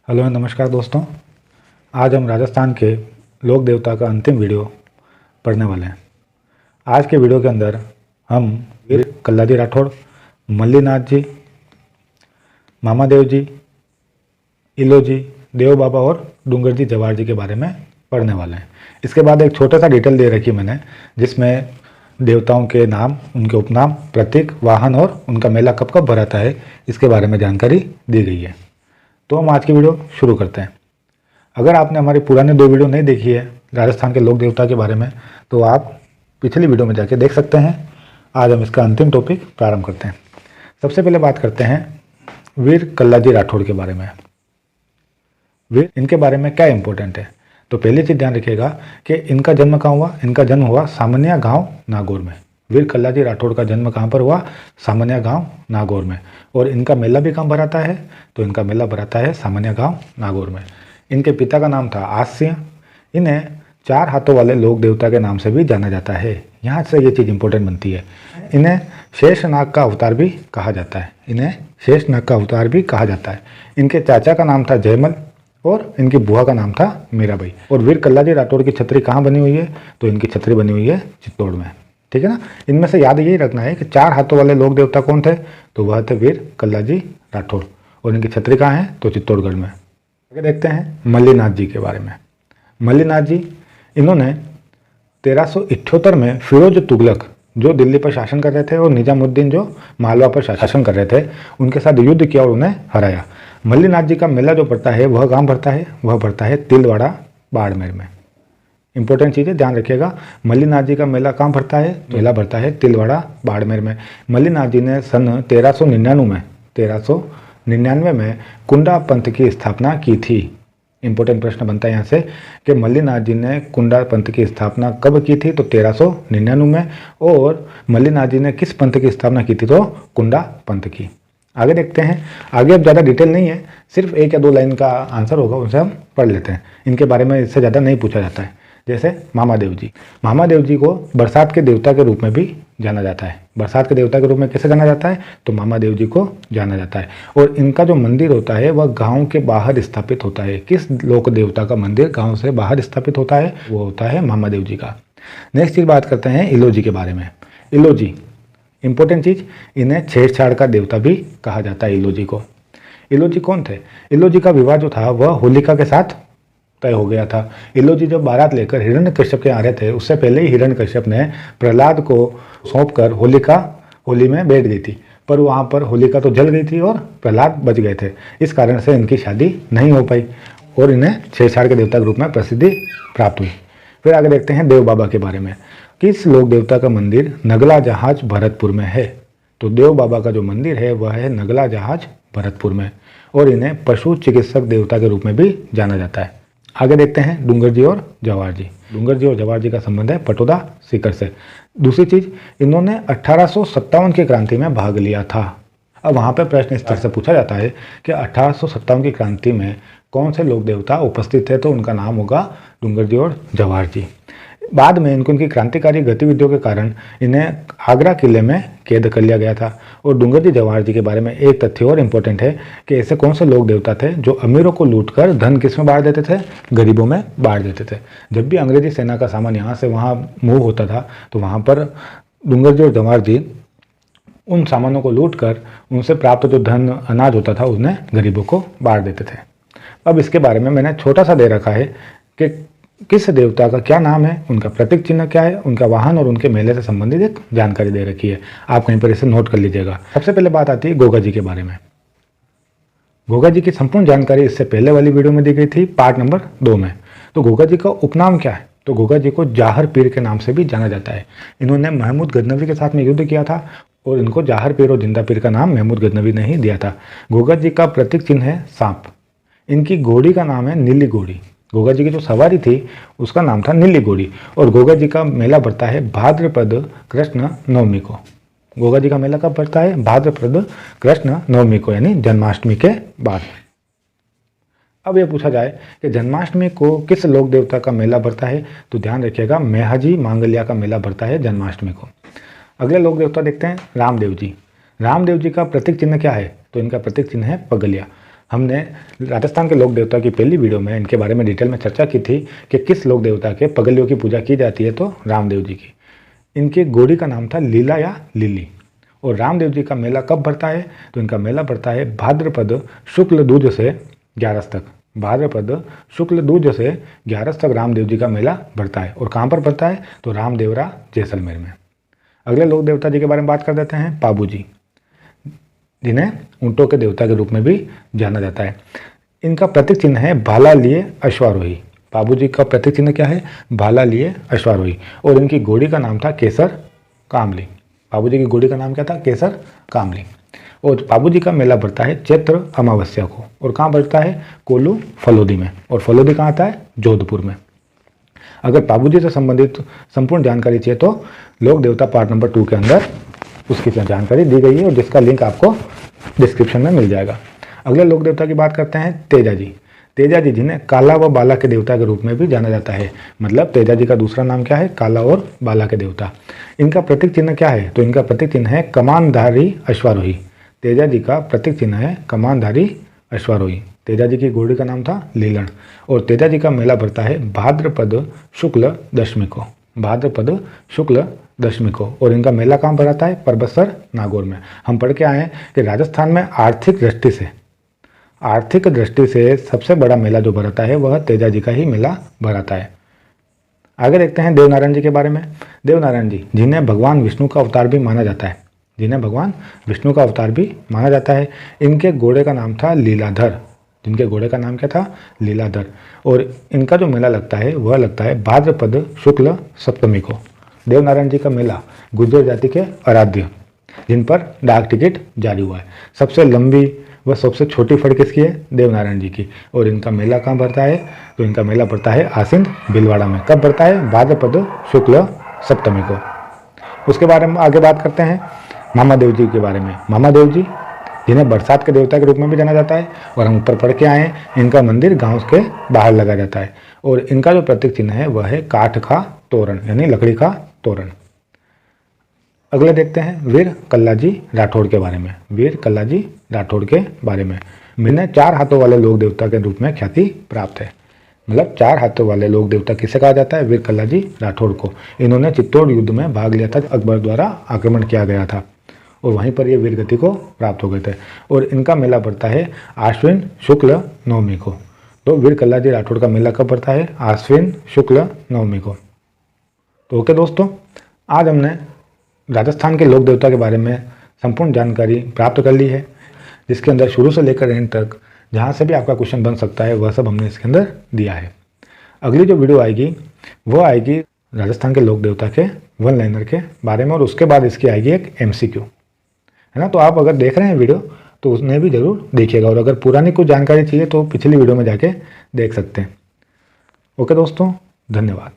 Hello नमस्कार दोस्तों। आज हम राजस्थान के लोक देवता का अंतिम वीडियो पढ़ने वाले हैं। आज के वीडियो के अंदर हम वीर कल्लाजी राठौड़, मल्लीनाथ जी, मामादेव जी, इलो जी, देव बाबा और डूंगर जी जवार जी के बारे में पढ़ने वाले हैं। इसके बाद एक छोटा सा डिटेल दे रखी मैंने, जिसमें देवताओं के नाम, उनके उपनाम, प्रतीक, वाहन और उनका मेला कब कब भराता है, इसके बारे में जानकारी दी गई है। तो हम आज की वीडियो शुरू करते हैं। अगर आपने हमारी पुराने 2 वीडियो नहीं देखी है राजस्थान के लोक देवता के बारे में, तो आप पिछली वीडियो में जाके देख सकते हैं। आज हम इसका अंतिम टॉपिक प्रारंभ करते हैं। सबसे पहले बात करते हैं वीर कल्लाजी राठौड़ के बारे में। वीर, इनके बारे में क्या इंपॉर्टेंट है, तो पहली चीज़ ध्यान रखिएगा कि इनका जन्म कहाँ हुआ। इनका जन्म हुआ सामान्य गांव नागौर में। वीर कल्लाजी राठौड़ का जन्म कहाँ पर हुआ? सामान्य गांव नागौर में। और इनका मेला भी कहाँ भराता है? तो इनका मेला भराता है सामान्य गांव नागौर में। इनके पिता का नाम था आस सिंह। इन्हें 4 हाथों वाले लोक देवता के नाम से भी जाना जाता है। यहाँ से ये चीज़ इंपॉर्टेंट बनती है। इन्हें शेषनाग का अवतार भी कहा जाता है। इन्हें शेषनाग का अवतार भी कहा जाता है। इनके चाचा का नाम था जयमल और इनकी बुआ का नाम था मीराबाई। और वीर कल्लाजी राठौड़ की छतरी कहाँ बनी हुई है? तो इनकी छतरी बनी हुई है चित्तौड़ में। ठीक है ना। इनमें से याद यही रखना है कि 4 हाथों वाले लोक देवता कौन थे? तो वह थे वीर कल्लाजी राठौड़। और इनकी छतरी कहाँ है? तो चित्तौड़गढ़ में। आगे देखते हैं मल्लीनाथ जी के बारे में। मल्लीनाथ जी, इन्होंने 1378 में फिरोज तुगलक जो दिल्ली पर शासन कर रहे थे और निजामुद्दीन जो मालवा पर शासन कर रहे थे, उनके साथ युद्ध किया और उन्हें हराया। मल्लीनाथ जी का मेला जो पड़ता है वह कहाँ पड़ता है? वह पड़ता है तिलवाड़ा बाड़मेर में। इंपॉर्टेंट चीज़ है, ध्यान रखिएगा। मल्लीनाथ जी का मेला कहाँ भरता है? मेला भरता है तिलवाड़ा बाड़मेर में। मल्लीनाथ जी ने सन 1399 में कुंडा पंथ की स्थापना की थी। इंपॉर्टेंट प्रश्न बनता है यहाँ से कि मल्लीनाथ जी ने कुंडा पंथ की स्थापना कब की थी? तो 1399 में। और मल्लीनाथ जी ने किस पंथ की स्थापना की थी? तो कुंडा पंथ की। आगे देखते हैं। आगे अब ज़्यादा डिटेल नहीं है, सिर्फ 1 या 2 लाइन का आंसर होगा, उसे हम पढ़ लेते हैं। इनके बारे में इससे ज़्यादा नहीं पूछा जाता है। जैसे मामादेव जी। मामादेव जी को बरसात के देवता के रूप में भी जाना जाता है। बरसात के देवता के रूप में कैसे जाना जाता है? तो मामादेव जी को जाना जाता है। और इनका जो मंदिर होता है वह गांव के बाहर स्थापित होता है। किस लोक देवता का मंदिर गांव से बाहर स्थापित होता है? वो होता है मामादेव जी का। नेक्स्ट चीज़ बात करते हैं इलो जी के बारे में। इलो जी, इंपॉर्टेंट चीज़, इन्हें छेड़छाड़ का देवता भी कहा जाता है इलो जी को। इलो जी कौन थे? इलो जी का विवाह जो था वह होलिका के साथ तय हो गया था। इलो जी जब बारात लेकर हिरण्यकश्यप के आ रहे थे, उससे पहले ही हिरण्यकश्यप ने प्रहलाद को सौंपकर होलिका होली में बैठ गई थी। पर वहाँ पर होलिका तो जल गई थी और प्रहलाद बच गए थे। इस कारण से इनकी शादी नहीं हो पाई और इन्हें छेड़छाड़ के देवता के रूप में प्रसिद्धि प्राप्त हुई। फिर आगे देखते हैं देव बाबा के बारे में। किस लोक देवता का मंदिर नगला जहाज भरतपुर में है? तो देव बाबा का जो मंदिर है वह है नगला जहाज भरतपुर में। और इन्हें पशु चिकित्सक देवता के रूप में भी जाना जाता है। आगे देखते हैं डूंगर जी और जवार जी। डूंगर जी और जवार जी का संबंध है पटोदा सीकर से। दूसरी चीज, इन्होंने 1857 की क्रांति में भाग लिया था। अब वहाँ पे प्रश्न इस तरह से पूछा जाता है कि 1857 की क्रांति में कौन से लोक देवता उपस्थित थे? तो उनका नाम होगा डूंगर जी और जवार जी। बाद में उनकी क्रांतिकारी गतिविधियों के कारण इन्हें आगरा किले में कैद कर लिया गया था। और डूंगर जी जवाहर जी के बारे में एक तथ्य और इम्पोर्टेंट है कि ऐसे कौन से लोक देवता थे जो अमीरों को लूटकर धन किस में बांट देते थे? गरीबों में बांट देते थे। जब भी अंग्रेजी सेना का सामान यहाँ से वहाँ मूव होता था तो वहाँ पर डूंगर जी और जवाहर जी उन सामानों को लूट कर उनसे प्राप्त जो धन अनाज होता था उन्हें गरीबों को बांट देते थे। अब इसके बारे में मैंने छोटा सा दे रखा है कि किस देवता का क्या नाम है, उनका प्रतीक चिन्ह क्या है, उनका वाहन और उनके मेले से संबंधित एक जानकारी दे रखी है। आप कहीं पर इसे नोट कर लीजिएगा। सबसे पहले बात आती है गोगा जी के बारे में। गोगा जी की संपूर्ण जानकारी इससे पहले वाली वीडियो में दी गई थी, पार्ट नंबर 2 में। तो गोगा जी का उपनाम क्या है? तो गोगा जी को जाहर पीर के नाम से भी जाना जाता है। इन्होंने महमूद गजनवी के साथ में युद्ध किया था और इनको जाहर पीर और जिंदा पीर का नाम महमूद गजनवी ने ही दिया था। गोगा जी का प्रतीक चिन्ह है सांप। इनकी घोड़ी का नाम है नीली घोड़ी। गोगा जी की जो सवारी थी उसका नाम था नीली घोड़ी। और गोगा जी का मेला बढ़ता है भाद्रपद कृष्ण नवमी को। गोगा जी का मेला कब बढ़ता है? भाद्रपद कृष्ण नवमी को, यानी जन्माष्टमी के बाद। अब यह पूछा जाए कि जन्माष्टमी को किस लोक देवता का मेला बढ़ता है, तो ध्यान रखिएगा मेहाजी मांगलिया का मेला बढ़ता है जन्माष्टमी को। अगले लोक देवता देखते हैं रामदेव जी। रामदेव जी का प्रतीक चिन्ह क्या है? तो इनका प्रतीक चिन्ह है पगलिया। हमने राजस्थान के लोक देवता की पहली वीडियो में इनके बारे में डिटेल में चर्चा की थी कि किस लोक देवता के पगलियों की पूजा की जाती है, तो रामदेव जी की। इनकी गोड़ी का नाम था लीला या लिली। और रामदेव जी का मेला कब बढ़ता है, तो इनका मेला बढ़ता है भाद्रपद शुक्ल दूज से 11 तक। भाद्रपद शुक्ल दूज से 11 तक रामदेव जी का मेला बढ़ता है। और कहाँ पर बढ़ता है, तो रामदेवरा जैसलमेर में। अगले लोक देवता जी के बारे में बात कर देते हैं, पाबू जी, जिन्हें ऊँटों के देवता के रूप में भी जाना जाता है। इनका प्रतीक चिन्ह है भाला लिए अश्वारोही। पाबू जी का प्रतीक चिन्ह क्या है, भाला लिए अश्वारोही। और इनकी घोड़ी का नाम था केसर कामली। पाबू जी की घोड़ी का नाम क्या था, केसर कामली। और पाबू जी का मेला बढ़ता है चैत्र अमावस्या को। और कहाँ बढ़ता है, कोल्लू फलोदी में। और फलोदी कहाँ आता है, जोधपुर में। अगर पाबू जी से संबंधित संपूर्ण जानकारी चाहिए तो लोक देवता पार्ट नंबर 2 के अंदर उसकी जानकारी दी गई है, और जिसका लिंक आपको डिस्क्रिप्शन में मिल जाएगा। अगले लोक देवता की बात करते हैं, तेजा जी। तेजा जी, जिन्हें काला व बाला के देवता के रूप में भी जाना जाता है। मतलब तेजा जी का दूसरा नाम क्या है, काला और बाला के देवता। इनका प्रतीक चिन्ह क्या है, तो इनका प्रतीक चिन्ह है कमानधारी अश्वारोही। तेजा जी का प्रतीक चिन्ह है कमानधारी अश्वारोही। तेजा जी की घोड़ी का नाम था लीलन। और तेजा जी का मेला बढ़ता है भाद्रपद शुक्ल दशमी को। भाद्रपद शुक्ल दशमी को। और इनका मेला कहाँ पर आता है, परबतसर नागौर में। हम पढ़ के आए हैं कि राजस्थान में आर्थिक दृष्टि से सबसे बड़ा मेला जो भराता है वह तेजा जी का ही मेला भराता है। आगे देखते हैं देवनारायण जी के बारे में। देवनारायण जी, जिन्हें भगवान विष्णु का अवतार भी माना जाता है, इनके घोड़े का नाम था लीलाधर। जिनके घोड़े का नाम क्या था, लीलाधर। और इनका जो मेला लगता है वह लगता है भाद्रपद शुक्ल सप्तमी को। देवनारायण जी का मेला गुर्जर जाति के आराध्य, जिन पर डाक टिकट जारी हुआ है। सबसे लंबी व सबसे छोटी फड़ किसकी है, देवनारायण जी की। और इनका मेला कहाँ बढ़ता है, तो इनका मेला बढ़ता है आसिंद भीलवाड़ा में। कब बढ़ता है, भाद्रपद शुक्ल सप्तमी को। उसके बारे में आगे बात करते हैं मामादेव जी के बारे में। मामादेव जी, जिन्हें बरसात के देवता के रूप में भी जाना जाता है, और हम ऊपर पढ़ के आए हैं, इनका मंदिर गांव के बाहर लगा जाता है। और इनका जो प्रतीक चिन्ह है वह है काठ का तोरण, यानी लकड़ी का तोरण। अगले देखते हैं वीर कल्लाजी राठौड़ के बारे में। वीर कल्लाजी राठौड़ के बारे में, इन्हें 4 हाथों वाले लोक देवता के रूप में ख्याति प्राप्त है। मतलब 4 हाथों वाले लोक देवता किसे कहा जाता है, वीर कल्लाजी राठौड़ को। इन्होंने चित्तौड़ युद्ध में भाग लिया था, अकबर द्वारा आक्रमण किया गया था, और वहीं पर ये वीरगति को प्राप्त हो गए थे। और इनका मेला पड़ता है आश्विन शुक्ल नवमी को। तो वीर कल्लाजी राठौड़ का मेला कब पड़ता है, आश्विन शुक्ल नवमी को। तो ओके दोस्तों, आज हमने राजस्थान के लोक देवता के बारे में संपूर्ण जानकारी प्राप्त कर ली है, जिसके अंदर शुरू से लेकर एंड तक जहाँ से भी आपका क्वेश्चन बन सकता है वह सब हमने इसके अंदर दिया है। अगली जो वीडियो आएगी वो आएगी राजस्थान के लोक देवता के वन लाइनर के बारे में, और उसके बाद इसकी आएगी एक MCQ, है ना। तो आप अगर देख रहे हैं वीडियो तो उसमें भी ज़रूर देखिएगा, और अगर पुरानी कुछ जानकारी चाहिए तो पिछली वीडियो में जाके देख सकते हैं। ओके दोस्तों, धन्यवाद।